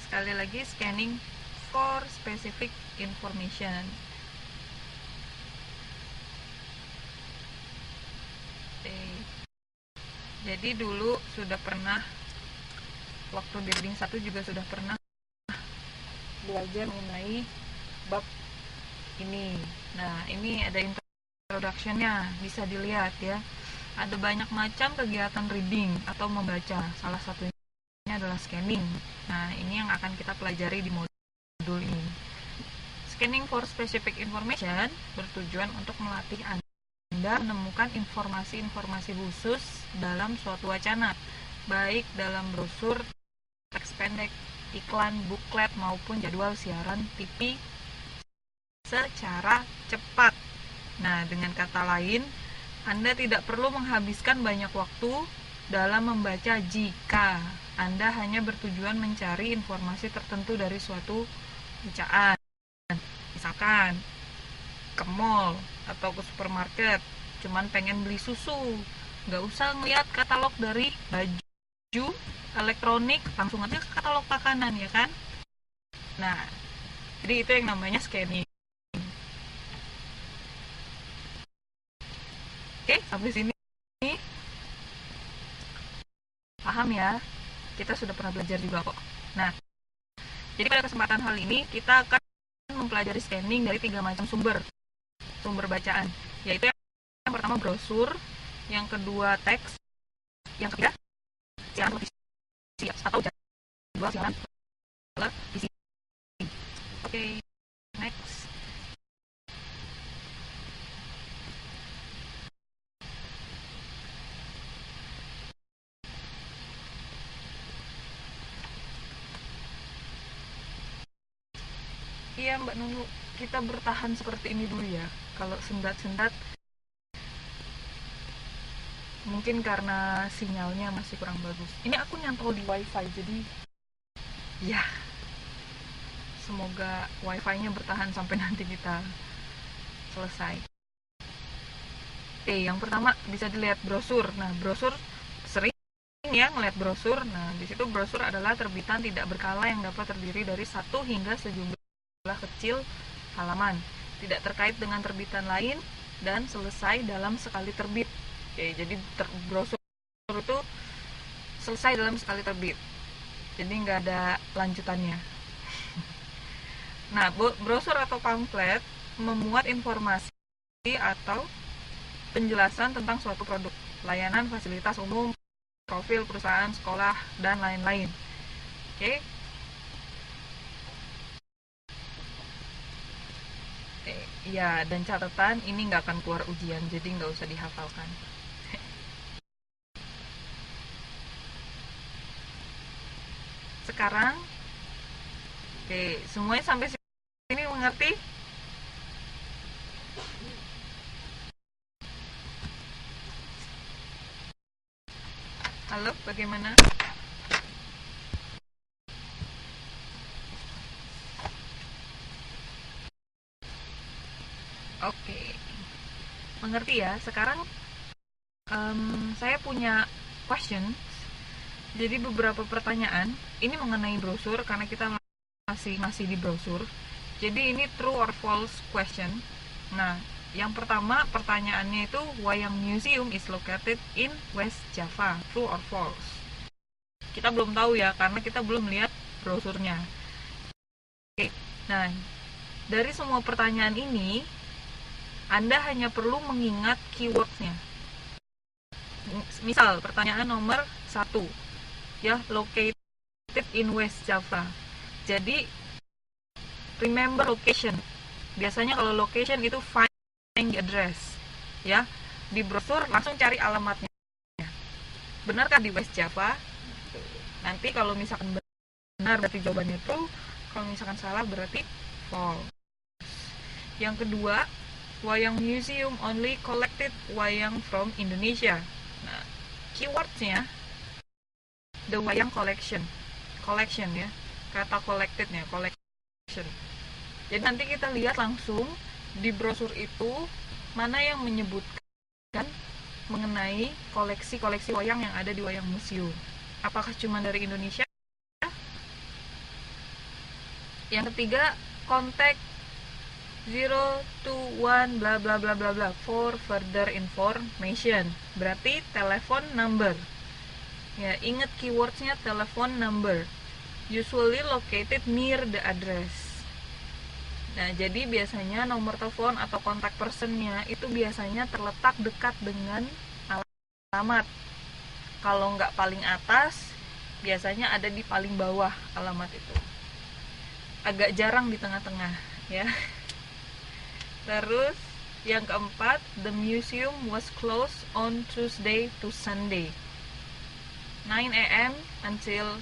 sekali lagi scanning for specific information. Oke. Jadi dulu sudah pernah, waktu di reading 1 juga sudah pernah belajar mengenai bab ini. Nah, ini ada introduction-nya, bisa dilihat ya. Ada banyak macam kegiatan reading atau membaca. Salah satunya adalah scanning. Nah, ini yang akan kita pelajari di modul ini. Scanning for specific information bertujuan untuk melatih Anda menemukan informasi-informasi khusus dalam suatu wacana, baik dalam brosur, teks pendek, iklan, buklet, maupun jadwal siaran TV secara cepat. Nah, dengan kata lain, Anda tidak perlu menghabiskan banyak waktu dalam membaca jika Anda hanya bertujuan mencari informasi tertentu dari suatu bacaan. Misalkan ke mall atau ke supermarket, cuman pengen beli susu, nggak usah ngeliat katalog dari baju, elektronik, langsung aja ke katalog makanan, ya kan? Nah, jadi itu yang namanya scanning. Oke, sampai sini paham ya? Kita sudah pernah belajar juga kok. Nah, jadi pada kesempatan hal ini kita akan mempelajari scanning dari 3 macam sumber bacaan, yaitu yang pertama brosur, yang kedua teks, yang ketiga siaran televisi atau jadwal siaran televisi. Oke, next. Iya Mbak Nunu, kita bertahan seperti ini dulu ya. Kalau sendat-sendat mungkin karena sinyalnya masih kurang bagus. Ini aku nyantol di wifi, jadi ya semoga wifi-nya bertahan sampai nanti kita selesai. Oke, yang pertama bisa dilihat brosur. Nah, brosur sering ya ngelihat brosur. Nah, di situ brosur adalah terbitan tidak berkala yang dapat terdiri dari 1 hingga sejumlah kecil halaman, tidak terkait dengan terbitan lain dan selesai dalam sekali terbit. Oke, jadi brosur itu selesai dalam sekali terbit. Jadi nggak ada lanjutannya. Nah, brosur atau pamflet memuat informasi atau penjelasan tentang suatu produk, layanan, fasilitas umum, profil perusahaan, sekolah, dan lain-lain. Oke. Ya, dan catatan ini nggak akan keluar ujian, jadi nggak usah dihafalkan. Sekarang, oke, semuanya sampai sini mengerti? Halo, bagaimana? Oke, mengerti ya. Sekarang saya punya question. Jadi beberapa pertanyaan ini mengenai brosur karena kita masih di brosur. Jadi ini true or false question. Nah, yang pertama pertanyaannya itu, Wayang Museum is located in West Java. True or false? Kita belum tahu ya karena kita belum lihat brosurnya. Oke. Nah, dari semua pertanyaan ini Anda hanya perlu mengingat keywordnya. Misal pertanyaan nomor 1 ya, located in West Java. Jadi remember location. Biasanya kalau location itu find the address ya. Di brosur langsung cari alamatnya. Benarkah di West Java? Nanti kalau misalkan benar berarti jawabannya true, kalau misalkan salah berarti false. Yang kedua, Wayang Museum only collected wayang from Indonesia. Nah, keywordsnya the wayang collection ya, kata collectednya collection. Jadi nanti kita lihat langsung di brosur itu mana yang menyebutkan mengenai koleksi-koleksi wayang yang ada di Wayang Museum. Apakah cuma dari Indonesia Yang ketiga, kontak 021 bla bla bla bla bla for further information. Berarti telepon number. Ya, ingat keywordsnya telepon number. Usually located near the address. Nah, jadi biasanya nomor telepon atau kontak personnya itu biasanya terletak dekat dengan alamat. Kalau nggak paling atas, biasanya ada di paling bawah alamat itu. Agak jarang di tengah-tengah, ya. Terus yang keempat, the museum was closed on Tuesday to Sunday, 9 a.m. until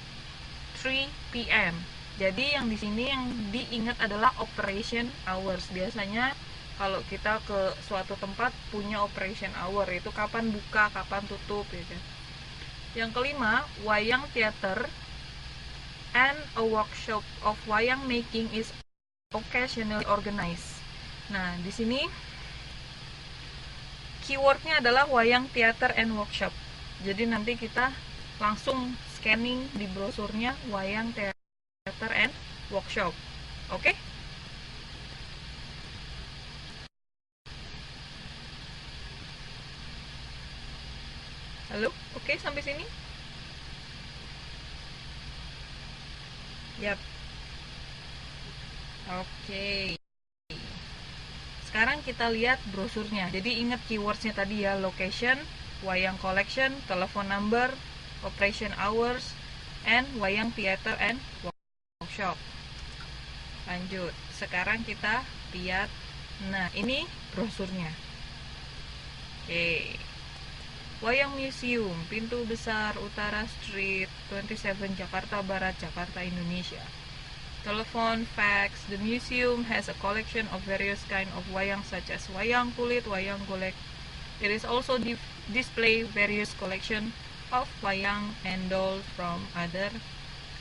3 p.m. Jadi yang di sini yang diingat adalah operation hours. Biasanya kalau kita ke suatu tempat punya operation hour, itu kapan buka, kapan tutup, gitu. Yang kelima, wayang theater and a workshop of wayang making is occasionally organized. Nah, di sini keywordnya adalah wayang theater and workshop. Jadi nanti kita langsung scanning di brosurnya wayang theater and workshop. Oke? Halo? Oke, sampai sini? Yap. Oke. Sekarang kita lihat brosurnya. Jadi ingat keywordsnya tadi ya, location, wayang collection, telepon number, operation hours, and wayang theater and workshop. Lanjut. Sekarang kita lihat. Nah, ini brosurnya. Oke. Wayang Museum, Pintu Besar Utara Street, 27 Jakarta Barat, Jakarta, Indonesia. Telephone, fax. The museum has a collection of various kind of wayang such as wayang kulit, wayang golek. It is also display various collection of wayang and dolls from other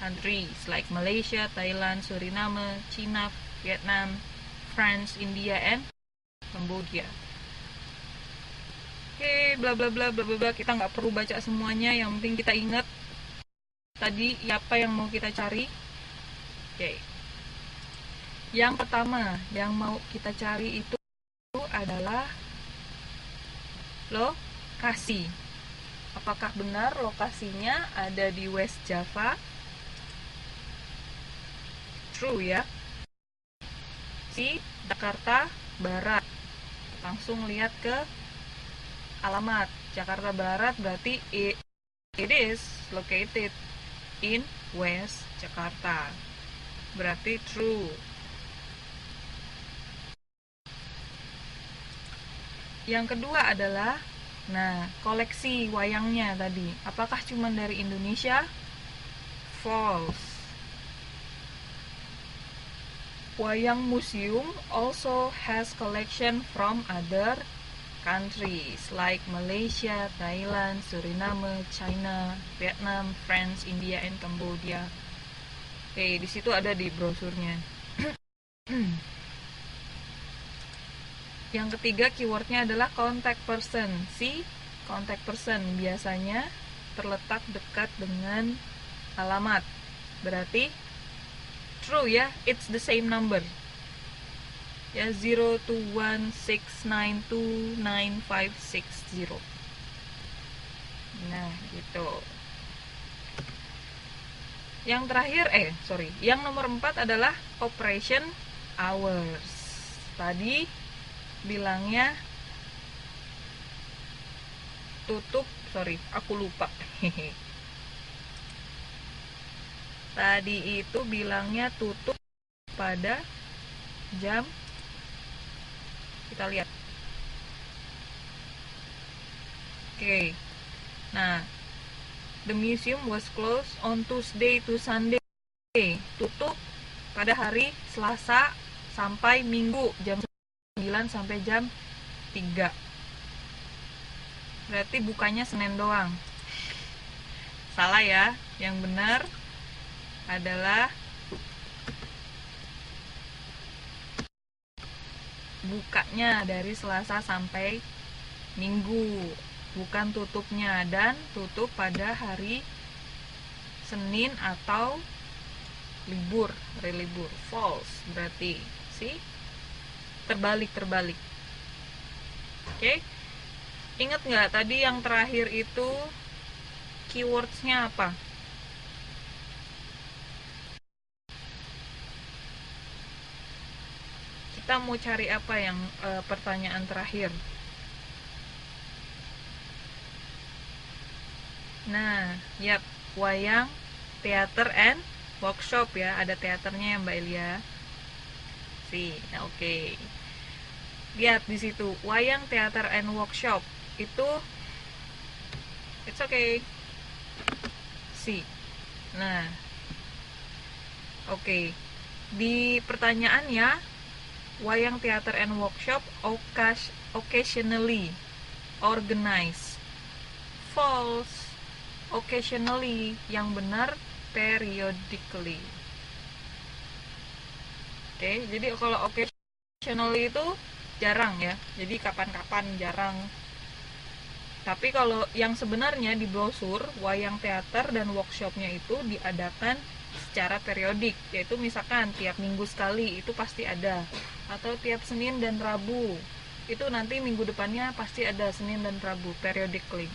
countries like Malaysia, Thailand, Suriname, China, Vietnam, France, India, and Cambodia. Oke, bla bla bla bla bla. Kita nggak perlu baca semuanya, yang penting kita ingat tadi apa yang mau kita cari. Oke. Yang pertama yang mau kita cari itu adalah lokasi. Apakah benar lokasinya ada di West Java? True ya. Si Jakarta Barat. Langsung lihat ke alamat Jakarta Barat, berarti it is located in West Jakarta. Berarti true. Yang kedua adalah, nah, koleksi wayangnya tadi, apakah cuma dari Indonesia? False. Wayang Museum also has collection from other countries like Malaysia, Thailand, Suriname, China, Vietnam, France, India, and Cambodia. Oke, di situ ada di brosurnya. Yang ketiga keywordnya adalah contact person. Si contact person biasanya terletak dekat dengan alamat. Berarti true ya, it's the same number. Ya, 02169295560. Nah, gitu. Yang terakhir, yang nomor 4 adalah operation hours. Tadi bilangnya tutup, aku lupa. Tadi itu bilangnya tutup pada jam, kita lihat. Oke. Nah, the museum was closed on Tuesday to Sunday. Tutup pada hari Selasa sampai Minggu jam 9 sampai jam 3. Berarti bukanya Senin doang. Salah ya. Yang benar adalah bukanya dari Selasa sampai Minggu, bukan tutupnya, dan tutup pada hari Senin atau libur, hari libur. False berarti see, terbalik. Oke, ingat nggak tadi yang terakhir itu keywordsnya apa? Kita mau cari apa yang pertanyaan terakhir? Nah, yap, wayang, teater, and workshop ya. Ada teaternya ya Mbak Elia. Nah, oke. Lihat di situ, wayang, teater, and workshop. Itu it's okay. Nah, oke. Di pertanyaannya, wayang, teater, and workshop occasionally organize. False. Occasionally, yang benar periodically. Oke, jadi kalau occasionally itu jarang ya. Jadi kapan-kapan, jarang. Tapi kalau yang sebenarnya di brosur, wayang teater dan workshopnya itu diadakan secara periodik, yaitu misalkan tiap minggu sekali itu pasti ada, atau tiap Senin dan Rabu. Itu nanti minggu depannya pasti ada Senin dan Rabu, periodically.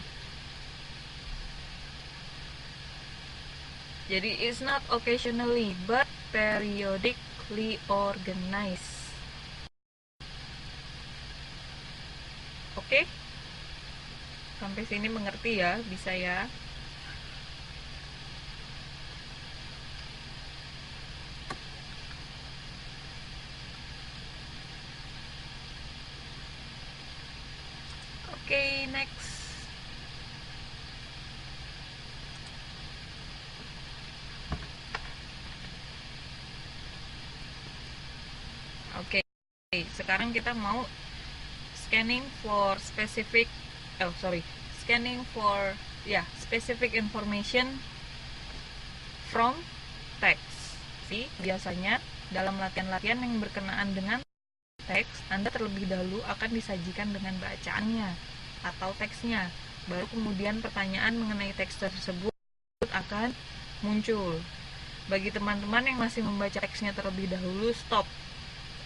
Jadi it's not occasionally but periodically organized. Oke? Sampai sini mengerti ya, bisa ya? Oke, next. Oke, sekarang kita mau scanning for specific specific information from text. Biasanya dalam latihan-latihan yang berkenaan dengan teks, Anda terlebih dahulu akan disajikan dengan bacaannya atau teksnya. Baru kemudian pertanyaan mengenai teks tersebut akan muncul. Bagi teman-teman yang masih membaca teksnya terlebih dahulu, stop.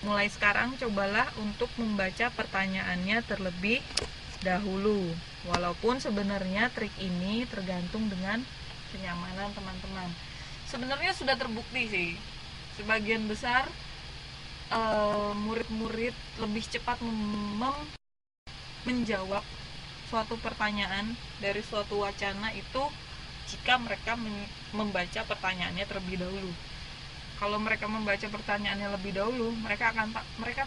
Mulai sekarang cobalah untuk membaca pertanyaannya terlebih dahulu. Walaupun sebenarnya trik ini tergantung dengan kenyamanan teman-teman. Sebenarnya sudah terbukti sih. Sebagian besar murid-murid lebih cepat menjawab suatu pertanyaan dari suatu wacana itu jika mereka membaca pertanyaannya terlebih dahulu. Kalau mereka membaca pertanyaannya lebih dahulu, mereka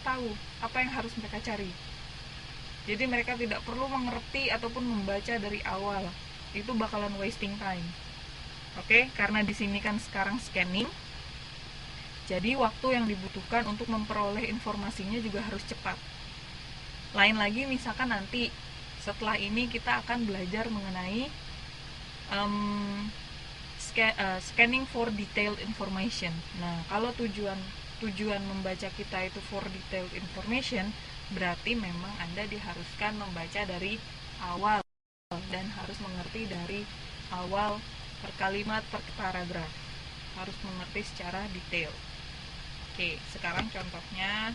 tahu apa yang harus mereka cari. Jadi mereka tidak perlu mengerti ataupun membaca dari awal. Itu bakalan wasting time. Oke, karena di sini kan sekarang scanning. Jadi waktu yang dibutuhkan untuk memperoleh informasinya juga harus cepat. Lain lagi misalkan nanti setelah ini kita akan belajar mengenai scanning for detailed information. Nah, kalau tujuan membaca kita itu for detailed information, berarti memang Anda diharuskan membaca dari awal dan harus mengerti dari awal per kalimat per paragraf. Harus mengerti secara detail. Oke, sekarang contohnya.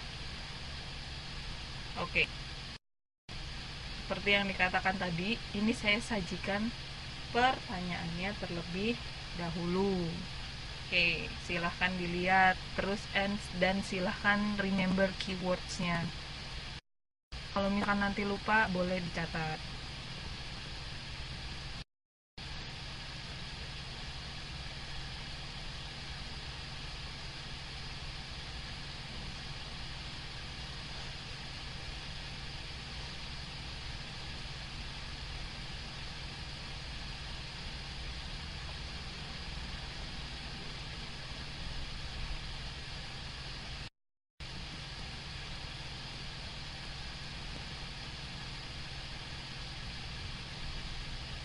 Oke. Seperti yang dikatakan tadi, ini saya sajikan pertanyaannya terlebih dahulu. Oke, silahkan dilihat terus dan silahkan remember keywordsnya. Kalau misalkan nanti lupa, boleh dicatat.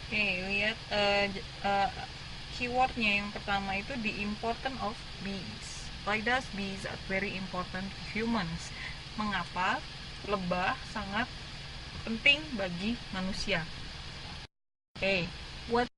Oke, lihat keywordnya yang pertama itu the importance of bees. Why does bees are very important to humans? Mengapa lebah sangat penting bagi manusia? Oke, what